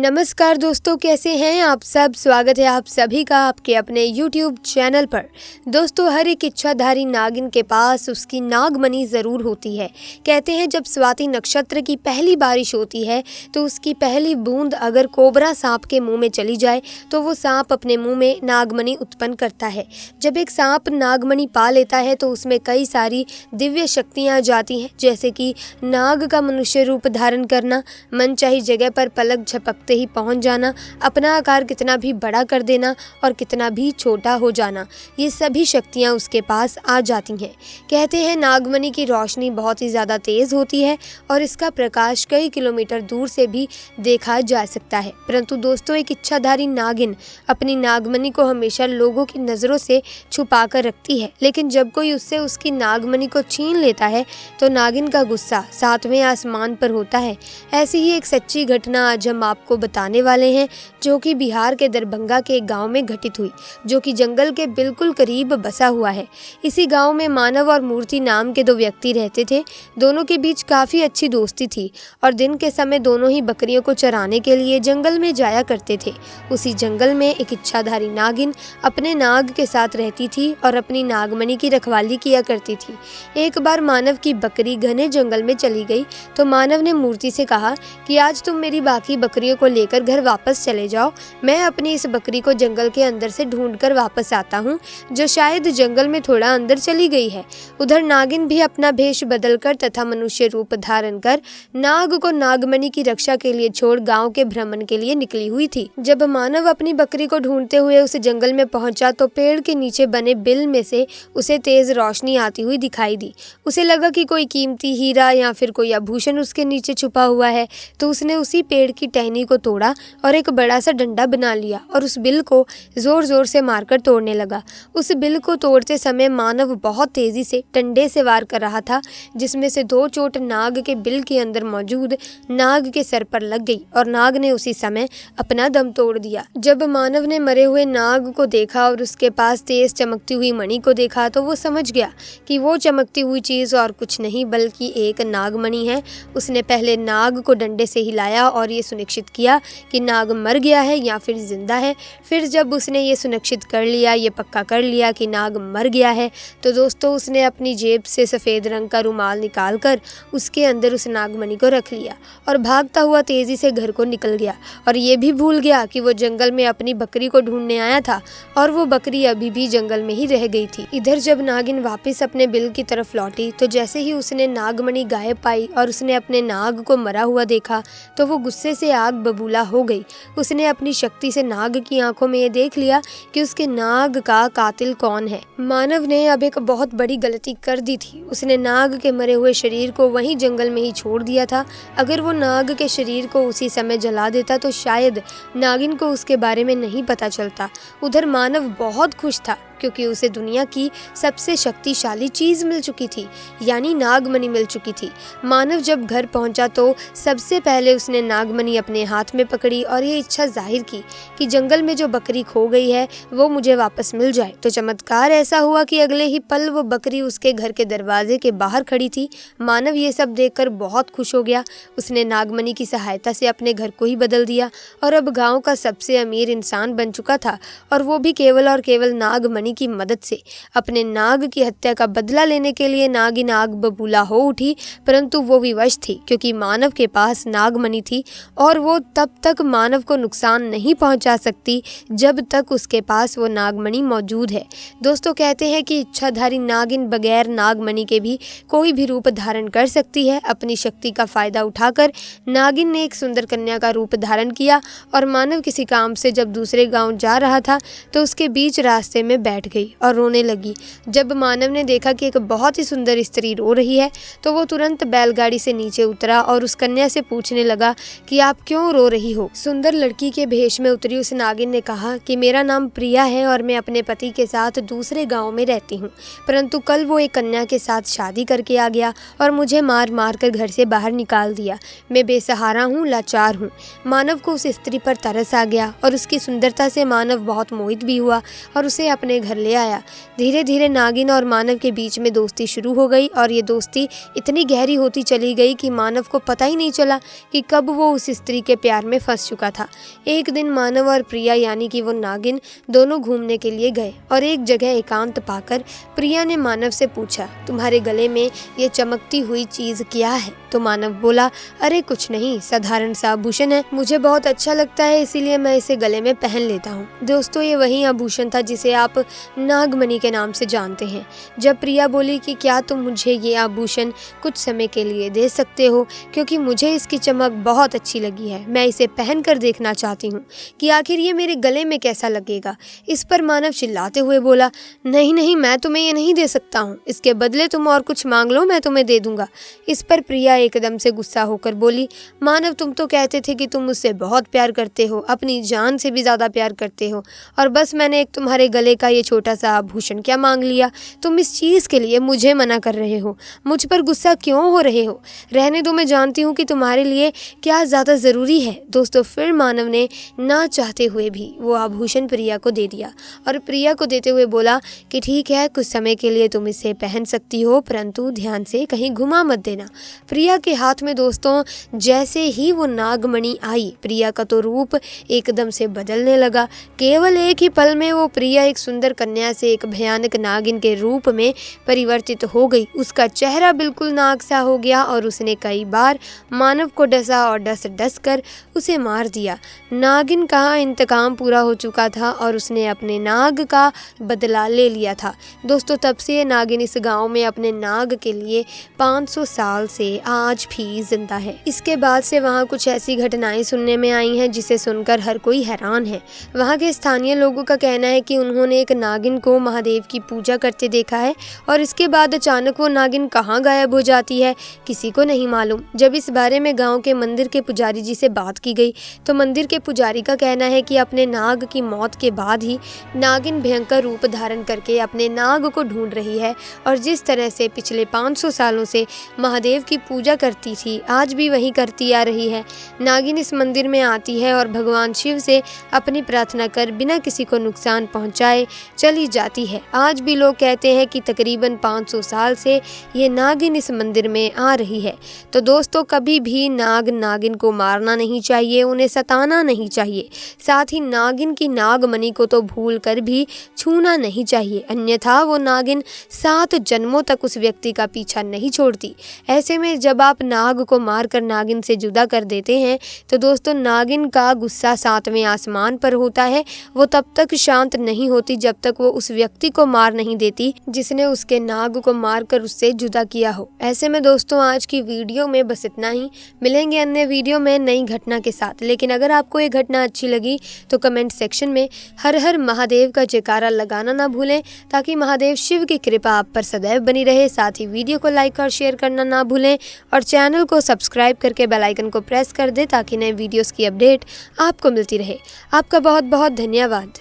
नमस्कार दोस्तों, कैसे हैं आप सब। स्वागत है आप सभी का आपके अपने YouTube चैनल पर। दोस्तों, हर एक इच्छाधारी नागिन के पास उसकी नागमणि ज़रूर होती है। कहते हैं जब स्वाति नक्षत्र की पहली बारिश होती है तो उसकी पहली बूंद अगर कोबरा सांप के मुंह में चली जाए तो वो सांप अपने मुंह में नागमणि उत्पन्न करता है। जब एक सांप नागमणि पा लेता है तो उसमें कई सारी दिव्य शक्तियाँ आ जाती हैं, जैसे कि नाग का मनुष्य रूप धारण करना, मनचाही जगह पर पलक झपकते ही पहुंच जाना, अपना आकार कितना भी बड़ा कर देना और कितना भी छोटा हो जाना, ये सभी शक्तियां उसके पास आ जाती हैं। कहते हैं नागमणि की रोशनी बहुत ही ज़्यादा तेज़ होती है और इसका प्रकाश कई किलोमीटर दूर से भी देखा जा सकता है। परंतु दोस्तों, एक इच्छाधारी नागिन अपनी नागमणि को हमेशा लोगों की नज़रों से छुपा कर रखती है, लेकिन जब कोई उससे उसकी नागमणि को छीन लेता है तो नागिन का गुस्सा सातवें आसमान पर होता है। ऐसी ही एक सच्ची घटना आज हम आपको बताने वाले हैं, जो कि बिहार के दरभंगा के एक गांव में घटित हुई, जो कि जंगल के बिल्कुल करीब बसा हुआ है। इसी गांव में मानव और मूर्ति नाम के दो व्यक्ति रहते थे। दोनों के बीच काफ़ी अच्छी दोस्ती थी और दिन के समय दोनों ही बकरियों को चराने के लिए जंगल में जाया करते थे। उसी जंगल में एक इच्छाधारी नागिन अपने नाग के साथ रहती थी और अपनी नागमणि की रखवाली किया करती थी। एक बार मानव की बकरी घने जंगल में चली गई तो मानव ने मूर्ति से कहा कि आज तुम मेरी बाकी बकरियों को लेकर घर वापस चले जाओ। मैं अपनी इस बकरी को जंगल के अंदर से ढूंढकर वापस आता हूँ, जो शायद जंगल में थोड़ा अंदर चली गई है। उधर नागिन भी अपना भेष बदलकर तथा मनुष्य रूप धारण कर नाग को नागमणि की रक्षा के लिए छोड़ गांव के भ्रमण के लिए निकली हुई थी। जब मानव अपनी बकरी को ढूंढते हुए उस जंगल में पहुंचा तो पेड़ के नीचे बने बिल में से उसे तेज रोशनी आती हुई दिखाई दी। उसे लगा कि कोई कीमती हीरा या फिर कोई आभूषण उसके नीचे छुपा हुआ है, तो उसने उसी पेड़ की टहनी को तोड़ा और एक बड़ा सा डंडा बना लिया और उस बिल को जोर जोर से मारकर तोड़ने लगा। उस बिल को तोड़ते समय मानव बहुत तेजी से डंडे से वार कर रहा था, जिसमें से दो चोट नाग के बिल के अंदर मौजूद नाग के सर पर लग गई और नाग ने उसी समय अपना दम तोड़ दिया। जब मानव ने मरे हुए नाग को देखा और उसके पास तेज चमकती हुई मणि को देखा तो वो समझ गया कि वो चमकती हुई चीज और कुछ नहीं बल्कि एक नागमणि है। उसने पहले नाग को डंडे से हिलाया और ये सुनिश्चित किया कि नाग मर गया है या फिर जिंदा है। फिर जब उसने ये सुनिश्चित कर लिया, ये पक्का कर लिया कि नाग मर गया है, तो दोस्तों उसने अपनी जेब से सफ़ेद रंग का रुमाल निकालकर उसके अंदर उस नागमणि को रख लिया और भागता हुआ तेज़ी से घर को निकल गया और ये भी भूल गया कि वो जंगल में अपनी बकरी को ढूंढने आया था और वो बकरी अभी भी जंगल में ही रह गई थी। इधर जब नागिन वापस अपने बिल की तरफ लौटी तो जैसे ही उसने नागमणि गायब पाई और उसने अपने नाग को मरा हुआ देखा तो वो गुस्से से आग बबूला हो गई। उसने अपनी शक्ति से नाग की आंखों में ये देख लिया कि उसके नाग का कातिल कौन है। मानव ने अब एक बहुत बड़ी गलती कर दी थी। उसने नाग के मरे हुए शरीर को वहीं जंगल में ही छोड़ दिया था। अगर वो नाग के शरीर को उसी समय जला देता तो शायद नागिन को उसके बारे में नहीं पता चलता। उधर मानव बहुत खुश था क्योंकि उसे दुनिया की सबसे शक्तिशाली चीज़ मिल चुकी थी, यानी नागमणि मिल चुकी थी। मानव जब घर पहुंचा तो सबसे पहले उसने नागमणि अपने हाथ में पकड़ी और ये इच्छा जाहिर की कि जंगल में जो बकरी खो गई है वो मुझे वापस मिल जाए। तो चमत्कार ऐसा हुआ कि अगले ही पल वो बकरी उसके घर के दरवाजे के बाहर खड़ी थी। मानव ये सब देखकर बहुत खुश हो गया। उसने नागमणि की सहायता से अपने घर को ही बदल दिया और अब गाँव का सबसे अमीर इंसान बन चुका था, और वो भी केवल और केवल नागमणि की मदद से। अपने नाग की हत्या का बदला लेने के लिए नागिन आग बबूला हो उठी, परंतु वो विवश थी क्योंकि मानव के पास नागमणि थी और वो तब तक मानव को नुकसान नहीं पहुंचा सकती जब तक उसके पास वो नागमणि मौजूद है। दोस्तों, कहते हैं कि इच्छाधारी नागिन बगैर नागमणि के भी कोई भी रूप धारण कर सकती है। अपनी शक्ति का फायदा उठाकर नागिन ने एक सुंदर कन्या का रूप धारण किया और मानव किसी काम से जब दूसरे गांव जा रहा था तो उसके बीच रास्ते में बैठ गई और रोने लगी। जब मानव ने देखा कि एक बहुत ही सुंदर स्त्री रो रही है तो वो तुरंत बैलगाड़ी से नीचे उतरा और उस कन्या से पूछने लगा कि आप क्यों रो रही हो। सुंदर लड़की के भेष में उतरी उस नागिन ने कहा कि मेरा नाम प्रिया है और मैं अपने पति के साथ दूसरे गांव में रहती हूँ, परंतु कल वो एक कन्या के साथ शादी करके आ गया और मुझे मार मार कर घर से बाहर निकाल दिया। मैं बेसहारा हूँ, लाचार हूँ। मानव को उस स्त्री पर तरस आ गया और उसकी सुंदरता से मानव बहुत मोहित भी हुआ और उसे अपने घर ले आया। धीरे धीरे नागिन और मानव के बीच में दोस्ती शुरू हो गई और ये दोस्ती इतनी गहरी होती चली गई कि मानव को पता ही नहीं चला कि कब वो उस स्त्री के प्यार में फंस चुका था। एक दिन मानव और प्रिया यानी कि वो नागिन दोनों घूमने के लिए गए और एक जगह एकांत पाकर प्रिया ने मानव से पूछा, तुम्हारे गले में ये चमकती हुई चीज़ क्या है? तो मानव बोला, अरे कुछ नहीं, साधारण सा आभूषण है, मुझे बहुत अच्छा लगता है इसीलिए मैं इसे गले में पहन लेता हूँ। दोस्तों ये वही आभूषण था जिसे आप नागमणि के नाम से जानते हैं। जब प्रिया बोली कि क्या तुम मुझे ये आभूषण कुछ समय के लिए दे सकते हो, क्योंकि मुझे इसकी चमक बहुत अच्छी लगी है, मैं इसे पहन कर देखना चाहती हूँ कि आखिर ये मेरे गले में कैसा लगेगा। इस पर मानव चिल्लाते हुए बोला, नहीं नहीं, मैं तुम्हें ये नहीं दे सकता हूँ, इसके बदले तुम और कुछ मांग लो, मैं तुम्हें दे दूंगा। इस पर प्रिया एकदम से गुस्सा होकर बोली, मानव तुम तो कहते थे कि तुम मुझसे बहुत प्यार करते हो, अपनी जान से भी ज़्यादा प्यार करते हो, और बस मैंने एक तुम्हारे गले का ये छोटा सा आभूषण क्या मांग लिया? तुम इस चीज़ के लिए मुझे मना कर रहे हो, मुझ पर गुस्सा क्यों हो रहे हो? रहने दो, मैं जानती हूँ कि तुम्हारे लिए क्या ज़्यादा ज़रूरी है। दोस्तों फिर मानव ने ना चाहते हुए भी वो आभूषण प्रिया को दे दिया और प्रिया को देते हुए बोला कि ठीक है, कुछ समय के लिए तुम इसे पहन सकती हो, परंतु ध्यान से कहीं घुमा मत देना। प्रिया के हाथ में दोस्तों जैसे ही वो नागमणि आई, प्रिया का तो रूप एकदम से बदलने लगा। केवल एक ही पल में वो प्रिया एक सुंदर कन्या से एक भयानक नागिन के रूप में परिवर्तित हो गई। उसका चेहरा बिल्कुल नाग सा हो गया और उसने कई बार मानव को डसा और डस कर उसे मार दिया। नागिन का इंतकाम पूरा हो चुका था और उसने अपने नाग का बदला ले लिया था। दोस्तों तब से ये नागिन इस गांव में अपने नाग के लिए 500 साल से आज भी जिंदा है। इसके बाद से वहाँ कुछ ऐसी घटनाएं सुनने में आई हैं जिसे सुनकर हर कोई हैरान है। वहाँ के स्थानीय लोगों का कहना है कि उन्होंने एक नागिन को महादेव की पूजा करते देखा है और इसके बाद अचानक वो नागिन कहाँ गायब हो जाती है, किसी को नहीं मालूम। जब इस बारे में गांव के मंदिर के पुजारी जी से बात की गई तो मंदिर के पुजारी का कहना है कि अपने नाग की मौत के बाद ही नागिन भयंकर रूप धारण करके अपने नाग को ढूंढ रही है और जिस तरह से पिछले 500 सालों से महादेव की पूजा करती थी आज भी वही करती आ रही है। नागिन इस मंदिर में आती है और भगवान शिव से अपनी प्रार्थना कर बिना किसी को नुकसान पहुंचाए चली जाती है। आज भी लोग कहते हैं कि तकरीबन 500 साल से ये नागिन इस मंदिर में आ रही है। तो दोस्तों कभी भी नागिन को मारना नहीं चाहिए, उन्हें सताना नहीं चाहिए, साथ ही नागिन की नागमणि को तो भूल कर भी छूना नहीं चाहिए, अन्यथा वो नागिन 7 जन्मों तक उस व्यक्ति का पीछा नहीं छोड़ती। ऐसे में जब आप नाग को मारकर नागिन से जुदा कर देते हैं तो दोस्तों नागिन का गुस्सा 7वें आसमान पर होता है। वो तब तक शांत नहीं होती जब तक वो उस व्यक्ति को मार नहीं देती जिसने उसके नाग को मारकर उससे जुदा किया हो। ऐसे में दोस्तों आज की वीडियो में बस इतना ही। मिलेंगे अन्य वीडियो में नई घटना के साथ। लेकिन अगर आपको ये घटना अच्छी लगी तो कमेंट सेक्शन में हर हर महादेव का जयकारा लगाना ना भूलें ताकि महादेव शिव की कृपा आप पर सदैव बनी रहे। साथ ही वीडियो को लाइक और शेयर करना ना भूलें और चैनल को सब्सक्राइब करके बेल आइकन को प्रेस कर दें ताकि नए वीडियोस की अपडेट आपको मिलती रहे। आपका बहुत बहुत धन्यवाद।